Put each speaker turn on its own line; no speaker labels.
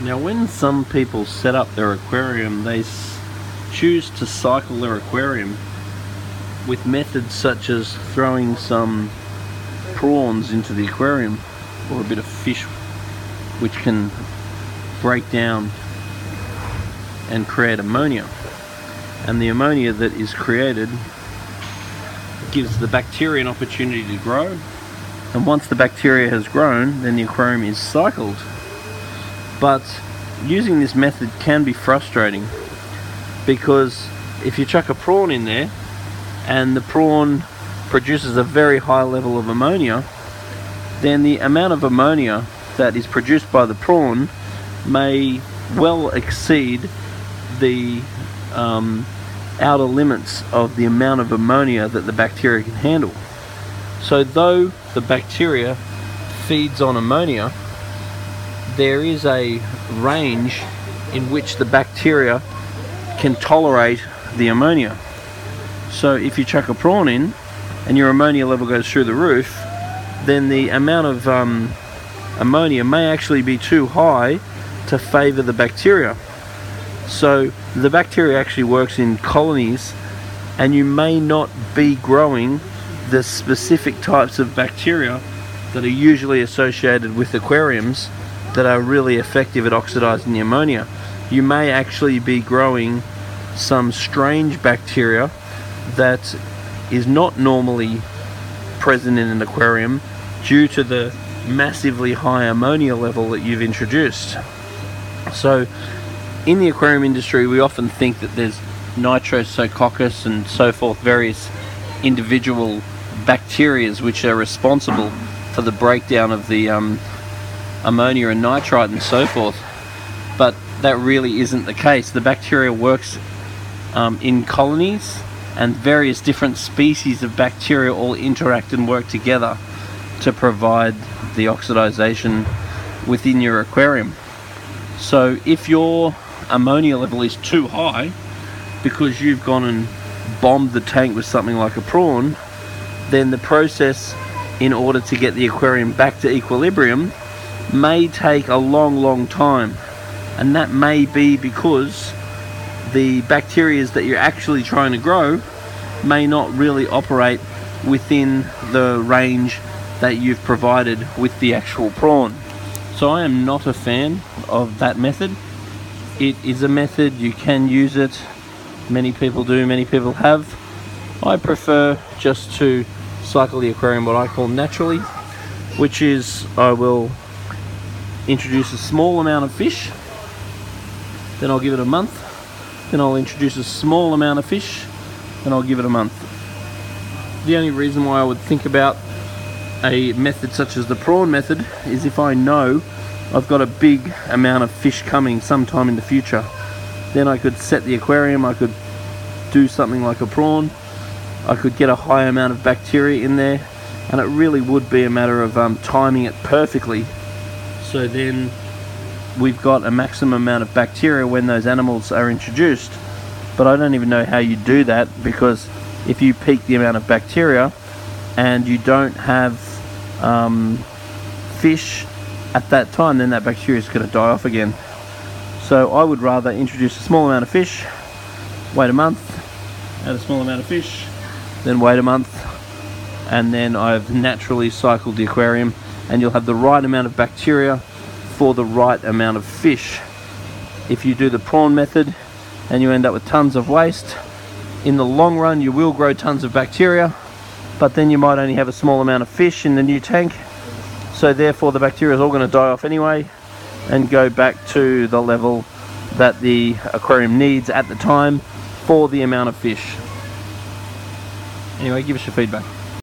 Now when some people set up their aquarium, they choose to cycle their aquarium with methods such as throwing some prawns into the aquarium, or a bit of fish which can break down and create ammonia. And the ammonia that is created gives the bacteria an opportunity to grow, and once the bacteria has grown, then the aquarium is cycled. But using this method can be frustrating, because if you chuck a prawn in there and the prawn produces a very high level of ammonia, then the amount of ammonia that is produced by the prawn may well exceed the outer limits of the amount of ammonia that the bacteria can handle. So though the bacteria feeds on ammonia, there is a range in which the bacteria can tolerate the ammonia. So if you chuck a prawn in and your ammonia level goes through the roof, then the amount of ammonia may actually be too high to favor the bacteria. So the bacteria actually works in colonies, and you may not be growing the specific types of bacteria that are usually associated with aquariums that are really effective at oxidizing the ammonia. You may actually be growing some strange bacteria that is not normally present in an aquarium due to the massively high ammonia level that you've introduced. So in the aquarium industry, we often think that there's nitrosococcus and so forth, various individual bacterias which are responsible for the breakdown of the ammonia and nitrite and so forth, but that really isn't the case. The bacteria works in colonies, and various different species of bacteria all interact and work together to provide the oxidization within your aquarium. So if your ammonia level is too high because you've gone and bombed the tank with something like a prawn, then the process in order to get the aquarium back to equilibrium may take a long time, and that may be because the bacteria that you're actually trying to grow may not really operate within the range that you've provided with the actual prawn. So I am not a fan of that method. It is a method, you can use it, many people do, many people have. I prefer just to cycle the aquarium what I call naturally, which is I will introduce a small amount of fish, then I'll give it a month, then I'll introduce a small amount of fish, then I'll give it a month. The only reason why I would think about a method such as the prawn method is if I know I've got a big amount of fish coming sometime in the future. Then I could set the aquarium, I could do something like a prawn, I could get a high amount of bacteria in there, and it really would be a matter of timing it perfectly. So then we've got a maximum amount of bacteria when those animals are introduced. But I don't even know how you do that, because if you peak the amount of bacteria and you don't have fish at that time, then that bacteria is going to die off again. So I would rather introduce a small amount of fish, wait a month, add a small amount of fish, then wait a month, and then I've naturally cycled the aquarium, and you'll have the right amount of bacteria for the right amount of fish. If you do the prawn method and you end up with tons of waste, in the long run you will grow tons of bacteria, but then you might only have a small amount of fish in the new tank, so therefore the bacteria is all going to die off anyway and go back to the level that the aquarium needs at the time for the amount of fish. Anyway, give us your feedback.